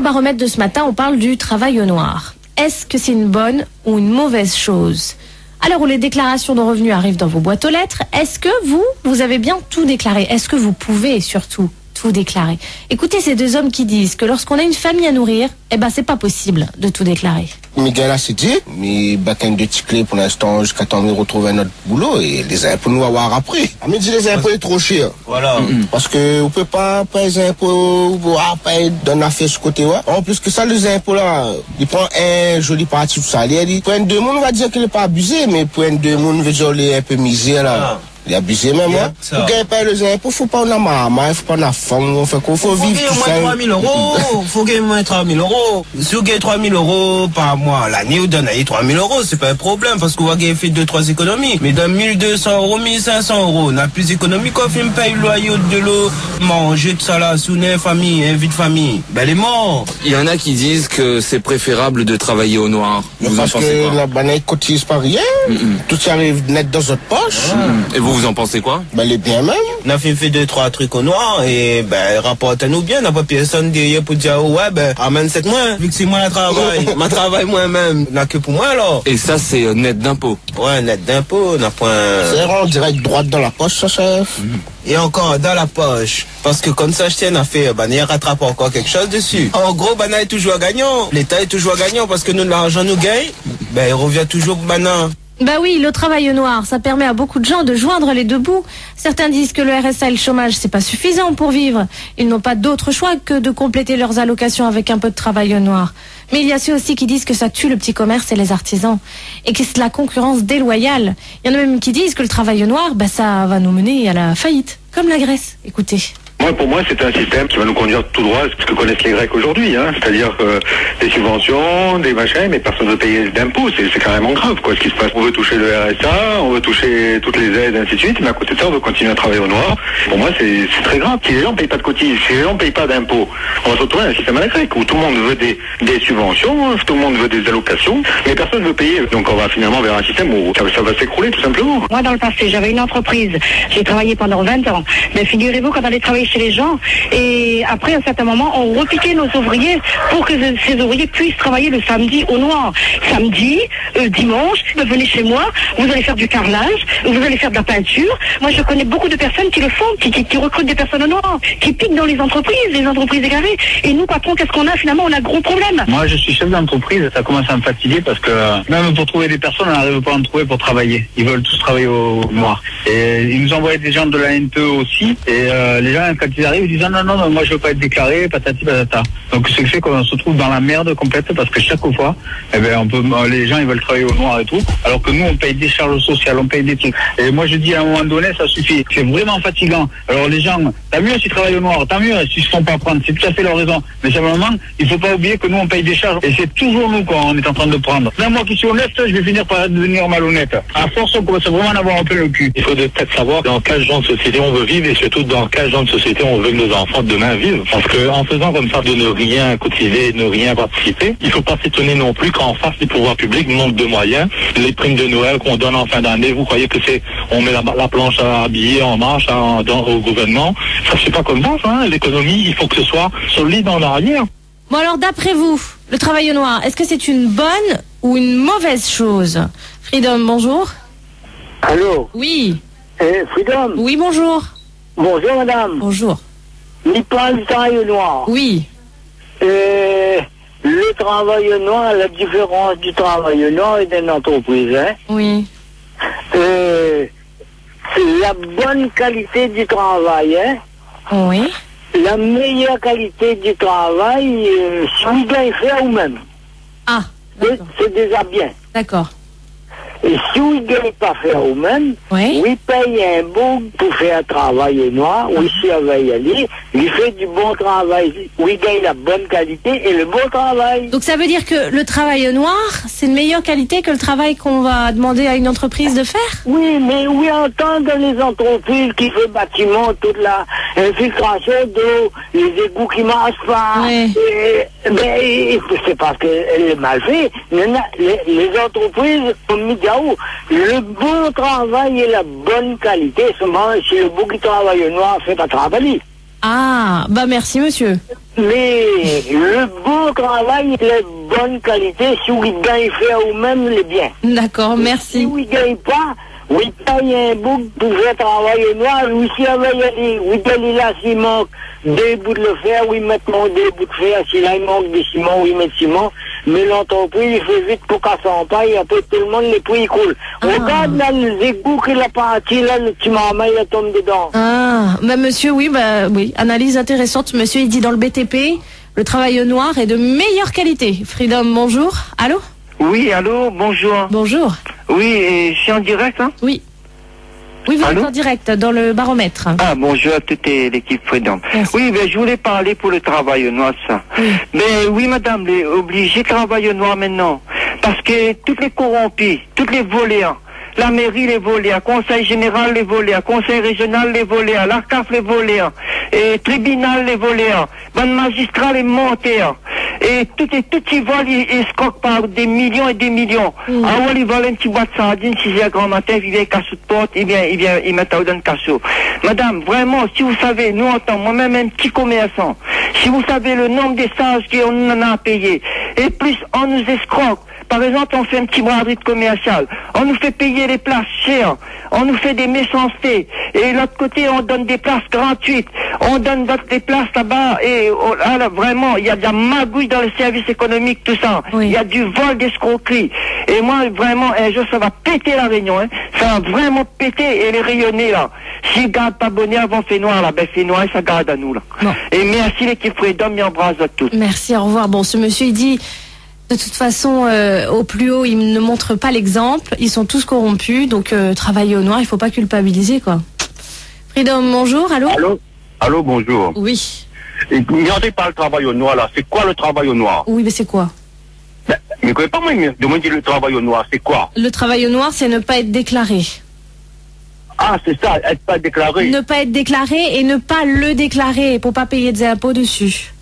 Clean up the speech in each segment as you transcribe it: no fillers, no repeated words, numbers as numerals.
le baromètre de ce matin, on parle du travail au noir. Est-ce que c'est une bonne ou une mauvaise chose? À l'heure où les déclarations de revenus arrivent dans vos boîtes aux lettres, est-ce que vous avez bien tout déclaré? Est-ce que vous pouvez surtout tout déclarer? Écoutez ces deux hommes qui disent que lorsqu'on a une famille à nourrir, c'est pas possible de tout déclarer. Miguel a dit, mais bâton de ticler pour l'instant jusqu'à temps de retrouver notre boulot et les impôts nous avoir après. On me dit les impôts est trop cher. Voilà. Parce que on peut pas payer les impôts payer dans l'affaire ce côté là. En plus que ça, les impôts là, il prend un joli parti du salaire. Pour un deux monde, on va dire qu'il n'est pas abusé, mais pour un deux monde, on veut dire qu'il est un peu misère là. Il est abusé même, hein. Pour gagner pas les impôts, faut pas en avoir maman, il faut pas en avoir faim, on fait quoi, faut vivre tout ça. Faut gagner moins 3 000 €, faut gagner moins 3 000 €. Si vous gagnez 3 000 € par mois, l'année, vous donnez 3 000 €, c'est pas un problème, parce qu'on va gagner fait 2-3 économies. Mais dans 1 200 €, 1 500 €, on a plus d'économies qu'on fait, paye le loyer de l'eau, manger de ça là, soutenir famille, vie de famille. Ben, les morts. Il y en a qui disent que c'est préférable de travailler au noir. Vous en pensez quoi? Parce que la banane cotise pas rien, tout ça arrive net dans votre poche. Et vous en pensez quoi? Ben, les bien même. On a fait 2-3 trucs au noir et rapportez-nous bien. On n'a pas personne derrière pour dire ouais amène 7 mois. Vu que c'est moi la travail, ma travail moi-même. On n'a que pour moi alors. Et ça c'est net d'impôt. Ouais, net d'impôt, on n'a point. C'est rend direct droite dans la poche, ça chef. Et encore dans la poche. Parce que comme ça, je tiens à faire, il rattrape encore quelque chose dessus. En gros, est toujours gagnant. L'État est toujours gagnant parce que nous, l'argent nous gagne. Il revient toujours banal. Bah oui, le travail au noir, ça permet à beaucoup de gens de joindre les deux bouts. Certains disent que le RSA et le chômage, c'est pas suffisant pour vivre. Ils n'ont pas d'autre choix que de compléter leurs allocations avec un peu de travail au noir. Mais il y a ceux aussi qui disent que ça tue le petit commerce et les artisans. Et que c'est de la concurrence déloyale. Il y en a même qui disent que le travail au noir, ça va nous mener à la faillite. Comme la Grèce. Écoutez. Pour moi, c'est un système qui va nous conduire tout droit à ce que connaissent les Grecs aujourd'hui, hein. C'est-à-dire des subventions, des machins, mais personne ne veut payer d'impôts. C'est carrément grave, quoi, ce qui se passe. On veut toucher le RSA, on veut toucher toutes les aides, ainsi de suite, mais à côté de ça, on veut continuer à travailler au noir. Pour moi, c'est très grave. Si les gens ne payent pas de cotises, si les gens ne payent pas d'impôts, on va se retrouver à un système à la grecque où tout le monde veut des subventions, tout le monde veut des allocations, mais personne ne veut payer. Donc on va finalement vers un système où ça va s'écrouler, tout simplement. Moi, dans le passé, j'avais une entreprise. J'ai travaillé pendant 20 ans. Mais figurez-vous, quand on allait travailler chez les gens, et après, à un certain moment, on repiquait nos ouvriers pour que ces ouvriers puissent travailler le samedi au noir. Samedi, dimanche, venez chez moi, vous allez faire du carrelage, vous allez faire de la peinture. Moi, je connais beaucoup de personnes qui le font, qui recrutent des personnes au noir, qui piquent dans les entreprises égarées. Et nous, patron, qu'est-ce qu'on a? Finalement, on a gros problème. Moi, je suis chef d'entreprise, ça commence à me fatiguer parce que même pour trouver des personnes, on n'arrive pas à en trouver pour travailler. Ils veulent tous travailler au noir. Et ils nous envoient des gens de la NPE aussi. Et les gens, quand ils arrivent, ils disent non, moi je veux pas être déclaré, patati patata. Donc ce qui fait qu'on se trouve dans la merde complète parce que chaque fois, les gens ils veulent travailler au noir et tout, alors que nous on paye des charges sociales, on paye des trucs. Et moi je dis à un moment donné, ça suffit. C'est vraiment fatigant. Alors les gens, tant mieux s'ils travaillent au noir, tant mieux s'ils se font pas prendre, c'est tout à fait leur raison. Mais simplement, il faut pas oublier que nous on paye des charges et c'est toujours nous qu'on est en train de prendre. Même moi qui suis honnête, je vais finir par devenir malhonnête. À force, on commence vraiment à avoir un peu le cul. Il faut peut-être savoir dans quel genre de société on veut vivre et surtout dans quel genre de société on veut que nos enfants demain vivent. Parce que en faisant comme ça de ne rien cotiser, de ne rien participer, il faut pas s'étonner non plus qu'en face les pouvoirs publics manquent de moyens. Les primes de Noël qu'on donne en fin d'année, vous croyez que on met la planche à billets en marche au gouvernement? Ça c'est pas comme ça, hein. L'économie, il faut que ce soit solide en arrière. Bon alors d'après vous, le travail au noir, est-ce que c'est une bonne ou une mauvaise chose? Freedom, bonjour. Allô? Oui. Freedom? Oui, bonjour. Bonjour madame. Bonjour. Il parle du travail au noir. Oui. Le travail au noir, la différence du travail au noir et d'une entreprise, hein? Oui. C'est la bonne qualité du travail, hein? Oui. La meilleure qualité du travail, si vous gagnez faire vous-même. Ah. C'est déjà bien. D'accord. Et si vous ne gagnez pas faire vous-même, oui, vous payez un bon pour faire un travail au noir, oui, surveille aller, il fait du bon travail, oui, gagne la bonne qualité et le bon travail. Donc ça veut dire que le travail au noir, c'est de meilleure qualité que le travail qu'on va demander à une entreprise de faire? Oui, mais oui, en tant que les entreprises qui font bâtiment, toute la infiltration d'eau, les égouts qui marchent pas, oui. Mais c'est parce qu'elle est mal fait. Les entreprises ont mis le bon travail et la bonne qualité, seulement si le beau qui travaille au noir fait pas travailler. Ah, bah merci monsieur. Mais le beau travail, les bonnes qualités, si vous gagnez faire vous-même, les biens. D'accord, Si merci. vous ne gagnez pas, vous payez un bout pour faire travailler noir, vous si vous gagnez là, s'il manque 2 bouts de le fer, oui, maintenant 2 bouts de fer, si là il manque de ciment, oui, mettre ciment. Mais l'entreprise, il fait vite pour casser en paille, après tout le monde, les prix coulent. Regarde là, les égouts qu'il a parti, là, le petit maman, il tombe dedans. Ah, bah monsieur, oui, analyse intéressante. Monsieur, il dit dans le BTP, le travail au noir est de meilleure qualité. Freedom, bonjour. Allô? Oui, allô, bonjour. Bonjour. Oui, et je suis en direct, hein? Oui. Oui, vous êtes Allô? en direct dans le baromètre. Ah, bonjour à toute l'équipe Freedom. Merci. Oui, ben, je voulais parler pour le travail au noir, ça. Oui. Mais oui, madame, les obligés de travailler au noir maintenant. Parce que toutes les corrompus, toutes les voléens, la mairie les voléens, conseil général les voléens, conseil régional les voléens, l'ARCAF les voléens, et tribunal les voléens, ban magistrat les montés, et tout ils volent, ils scroquent par des millions et des millions. Ah ouais, ils volent un petit boîte de sardines, si c'est un grand matin, ils viennent casse de porte, ils mettent dans le cassou. Madame, vraiment, si vous savez, nous en tant, moi-même un petit commerçant, si vous savez le nombre des stages qu'on en a à payer, et plus on nous escroque. Par exemple, on fait un petit braderie commercial. On nous fait payer les places chères. On nous fait des méchancetés. Et de l'autre côté, on donne des places gratuites. On donne des places là-bas. Et là, vraiment, il y a de la magouille dans le service économique, tout ça. Oui. Il y a du vol, d'escroquerie. Et moi, vraiment, un jour, ça va péter la Réunion. Hein. Ça va vraiment péter et les rayonner, là. S'ils gardent pas bonnet avant fait noir, là, ben fait noir, ça garde à nous, là. Bon. Et merci l'équipe Freedom, et embrasse à tous. Merci, au revoir. Bon, ce monsieur, il dit, de toute façon, au plus haut, il ne montre pas l'exemple. Ils sont tous corrompus, donc travailler au noir, il faut pas culpabiliser, quoi. Freedom, bonjour, allô? Allô, bonjour. Oui. Et regardez pas le travail au noir, là. C'est quoi le travail au noir? Oui, mais c'est quoi? Ben, mais ne connais pas moi, mais demandez le travail au noir, c'est quoi? Le travail au noir, c'est ne pas être déclaré. Ah, c'est ça, être pas déclaré. Ne pas être déclaré et ne pas le déclarer pour pas payer des impôts dessus.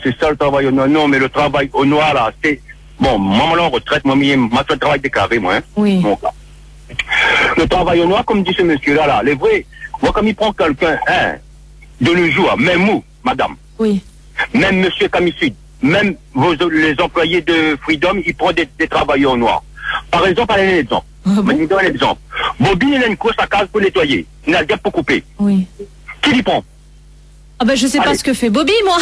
C'est ça le travail au noir. Non, mais le travail au noir, là, c'est... Bon, moi, en retraite, moi, ma fait travail déclaré, moi, hein. Oui. Bon, le travail au noir, comme dit ce monsieur-là, là, les vrais, moi, comme il prend quelqu'un, hein, de le jour, même vous, madame. Oui. Même monsieur Camisud, même les employés de Freedom, ils prennent des travailleurs noirs. Par exemple, allez, un exemple. Je vous donne un exemple. Bobby, il a une course à case pour nettoyer. Il a le pour couper. Oui. Qui l'y prend? Ah ben je sais pas ce que fait Bobby, moi.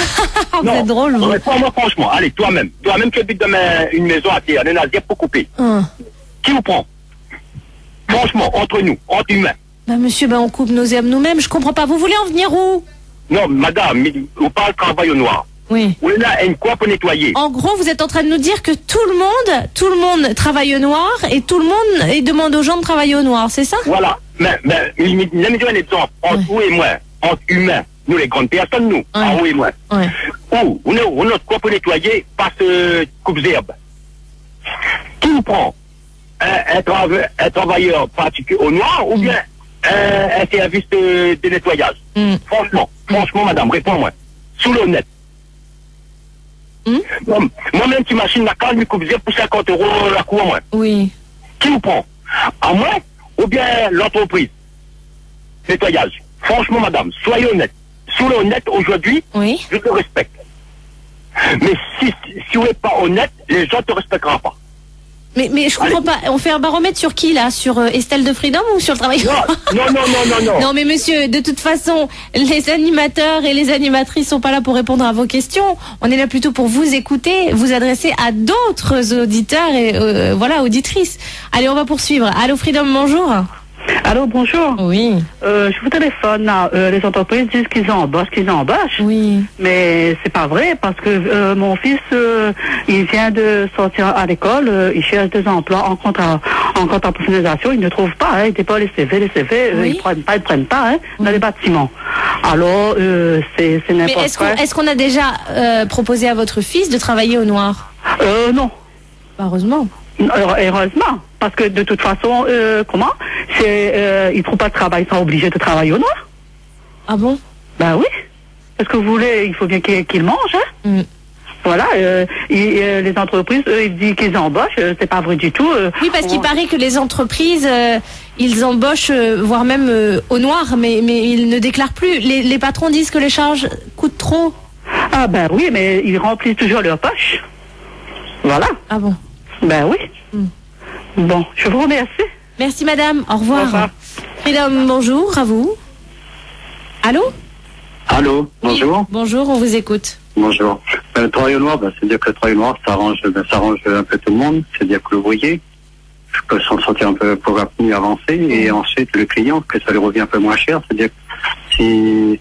Vous êtes drôle, vous. Moi, franchement, allez, toi-même qui habites dans une maison à terre, il a le pour couper. Qui vous prend? Franchement, entre nous, entre humains. Bah monsieur, on coupe nos herbes nous-mêmes, je comprends pas. Vous voulez en venir où? Non, madame, on parle travail au noir. Oui. On a une quoi pour nettoyer. En gros, vous êtes en train de nous dire que tout le monde travaille au noir et tout le monde il demande aux gens de travailler au noir, c'est ça? Voilà. Mais laissez-moi un exemple. Entre vous et moi, entre humains, nous les grandes personnes, nous, entre vous et moi. Où on a quoi pour nettoyer par ce coupe-herbe. Qui vous prend? Un travailleur particulier au noir ou bien un service de nettoyage? Franchement, madame, réponds-moi. Sous l'honnête. Moi-même, qui machine la cale, me coupe pour 50 € la cour, moi. Oui. Qui vous prend? À moi ou bien l'entreprise? Nettoyage. Franchement, madame, soyez honnête. Sous l'honnête, aujourd'hui, je te respecte. Mais si vous n'êtes pas honnête, les gens ne te respecteront pas. Mais je comprends pas. On fait un baromètre sur qui, là? Sur Estelle de Freedom ou sur le travail? Non. Non, mais monsieur, de toute façon, les animateurs et les animatrices sont pas là pour répondre à vos questions. On est là plutôt pour vous écouter, vous adresser à d'autres auditeurs et auditrices. Allez, on va poursuivre. Allô, Freedom, bonjour. Allô, bonjour. Oui. Je vous téléphone là. Les entreprises disent qu'ils embauchent. Oui. Mais c'est pas vrai parce que mon fils, il vient de sortir à l'école. Il cherche des emplois en contrat professionnalisation. Il ne trouve pas. Hein, il dépose les CV. Ils prennent pas dans les bâtiments. Alors, c'est n'importe quoi. Mais est-ce qu'on a déjà proposé à votre fils de travailler au noir? Non. Heureusement. Heureusement, parce que de toute façon, il trouve pas de travail, ils sont obligés de travailler au noir. Ah bon? Ben oui. Est-ce que vous voulez, il faut bien qu'il mange, hein? Voilà, les entreprises, eux, ils disent qu'ils embauchent, c'est pas vrai du tout. Oui, parce qu'il paraît que les entreprises, ils embauchent, voire même au noir, mais ils ne déclarent plus. Les patrons disent que les charges coûtent trop. Ah ben oui, mais ils remplissent toujours leur poche. Voilà. Ah bon? Ben oui. Bon, je vous remercie. Merci madame, au revoir. Au revoir. Freedom, bonjour, à vous. Allô? Allô, bonjour. Oui, bonjour, on vous écoute. Bonjour. Le travail au noir, c'est-à-dire que le travail au noir, ça arrange un peu tout le monde. C'est-à-dire que l'ouvrier peut s'en sortir un peu pour mieux avancer, et ensuite le client, que ça lui revient un peu moins cher. C'est-à-dire que si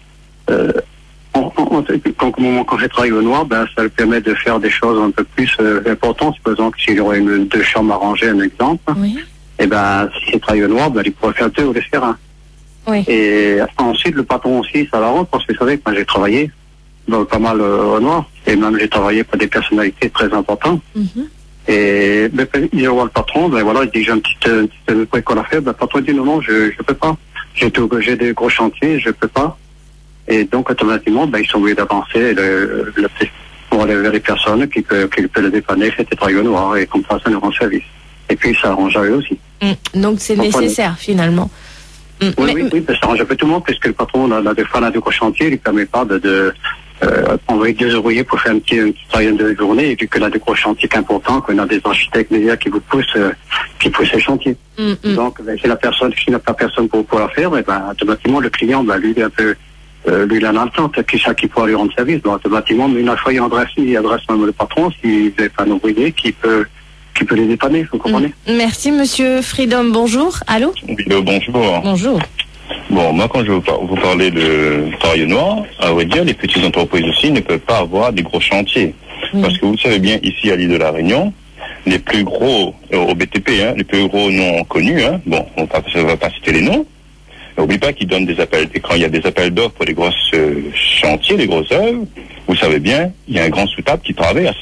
quand j'ai travaillé au noir, ça lui permet de faire des choses un peu plus importantes. Par exemple, s'il y aurait deux chambres à ranger, un exemple, et si il travaille au noir, il pourrait faire 2 au lieu de faire 1. Oui. Et ensuite, le patron aussi, ça l'arrange, parce que vous savez, quand j'ai travaillé pas mal au noir, et même j'ai travaillé pour des personnalités très importantes. Et il voit le patron, voilà, il dit j'ai un petit truc qu'on a fait, le patron dit non, je peux pas. J'ai des gros chantiers, je peux pas. Et donc automatiquement, ils sont obligés d'avancer pour aller vers les personnes qui peuvent le dépanner, faire des travail au noir, et comme ça nous rend service. Et puis ça arrange à eux aussi. Donc c'est nécessaire finalement. Oui, ça arrange un peu tout le monde, puisque le patron, des fois, a de gros chantiers, il ne permet pas envoyer 2 ouvriers pour faire un petit travail de journée, et vu qu'on a des gros chantiers importants, qu'on a des architectes médias qui poussent les chantiers. Donc, si la personne, s'il n'a pas personne pour pouvoir faire, automatiquement, le client, lui, il est un peu, lui, il a l'attente, qui pourra lui rendre service. Donc, automatiquement, mais une fois, il adresse même le patron, s'il n'est pas un ouvrier, qui peut les dépanner, vous comprenez? Merci, monsieur Freedom. Bonjour. Allô? Oui, bonjour. Bonjour. Bon, moi, quand je vous parlais de travail au noir, à vrai dire, les petites entreprises aussi ne peuvent pas avoir des gros chantiers. Parce que vous savez bien, ici, à l'île de la Réunion, les plus gros, au BTP, les plus gros noms connus, bon, on ne va pas citer les noms. N'oubliez pas qu'ils donnent des appels, et quand il y a des appels d'offres pour les grosses chantiers, les grosses œuvres, vous savez bien, il y a un grand sous-table qui traverse.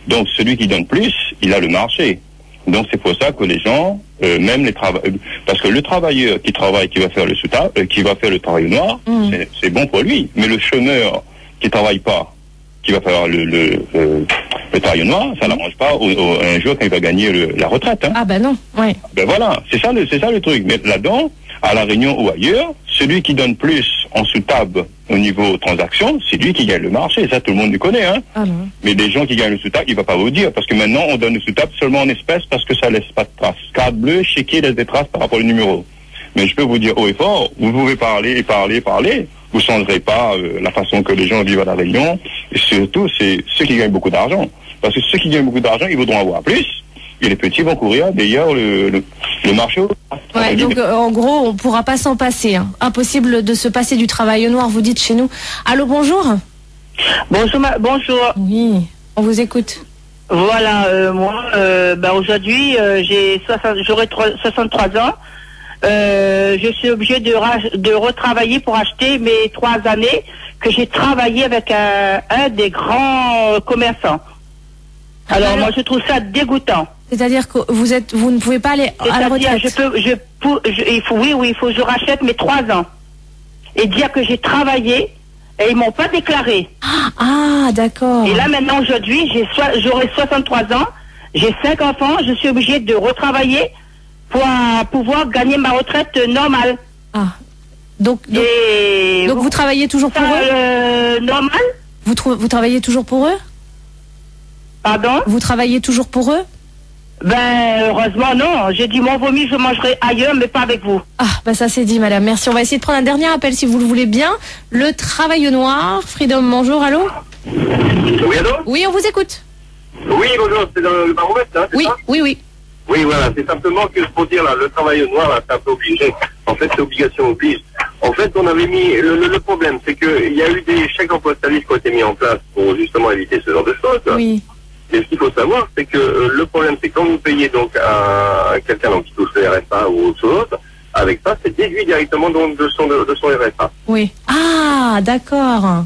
Donc, celui qui donne plus, il a le marché. Donc, c'est pour ça que les gens, même parce que le travailleur qui travaille, qui va faire le sous-table, qui va faire le travail au noir, c'est bon pour lui. Mais le chômeur qui travaille pas, qui va faire le travail au noir, ça n'arrange pas un jour quand il va gagner la retraite. Ah ben non, oui. Ben voilà, c'est ça le truc. Mais là-dedans, à La Réunion ou ailleurs, celui qui donne plus en sous-table au niveau transaction, c'est lui qui gagne le marché. Ça, tout le monde le connaît, Mais les gens qui gagnent le sous-table, il va pas vous dire, parce que maintenant, on donne le sous-table seulement en espèces parce que ça laisse pas de traces. Carte bleue, chéquier laisse des traces par rapport au numéro. Mais je peux vous dire haut et fort, vous pouvez parler, vous ne changerez pas la façon que les gens vivent à La Réunion. Et surtout, c'est ceux qui gagnent beaucoup d'argent. Parce que ceux qui gagnent beaucoup d'argent, ils voudront avoir plus. Et les petits vont courir d'ailleurs le marché. Ouais, donc en gros, on ne pourra pas s'en passer. Impossible de se passer du travail au noir, vous dites chez nous. Allô, bonjour. Bonjour. Oui, on vous écoute. Voilà, moi, aujourd'hui, j'aurai 63 ans. Je suis obligée de retravailler pour acheter mes 3 années que j'ai travaillé avec un des grands commerçants. Alors moi, je trouve ça dégoûtant. C'est-à-dire que vous ne pouvez pas aller à la retraite. Il faut que je rachète mes 3 ans et dire que j'ai travaillé et ils m'ont pas déclaré. Ah, d'accord. Et là maintenant aujourd'hui, j'aurai 63 ans, j'ai 5 enfants, je suis obligée de retravailler pour pouvoir gagner ma retraite normale. Ah. Donc vous travaillez toujours pour eux? Normal. Vous travaillez toujours pour eux? Pardon? Vous travaillez toujours pour eux? Heureusement non. J'ai dit mon vomi, je mangerai ailleurs, mais pas avec vous. Ah, ça c'est dit, madame. Merci. On va essayer de prendre un dernier appel si vous le voulez bien. Le travail au noir. Freedom, bonjour, allô? Oui, allô? Oui, on vous écoute. Oui, bonjour, c'est dans le baromètre, c'est ça? Oui. Oui, voilà, c'est simplement que pour dire, le travail au noir, c'est un peu obligé. En fait, c'est obligation oblige. En fait, on avait mis, le problème, c'est qu'il y a eu des chèques emploi service qui ont été mis en place pour justement éviter ce genre de choses. Oui. Mais ce qu'il faut savoir, c'est que le problème, c'est quand vous payez donc à quelqu'un qui touche le RSA ou autre chose, avec ça, c'est déduit directement donc de son RSA. Oui. Ah, d'accord.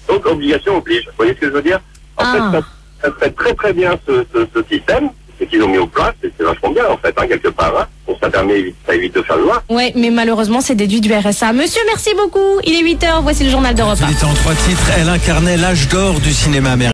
Donc, obligation oblige. Vous voyez ce que je veux dire? En fait, ça serait très très bien ce système qu'ils ont mis en place, et c'est vachement bien en fait, quelque part. Bon, ça évite de faire loi. Oui, mais malheureusement, c'est déduit du RSA. Monsieur, merci beaucoup. Il est 8h, voici le journal d'Europe 1. Il était en 3 titres, elle incarnait l'âge d'or du cinéma américain.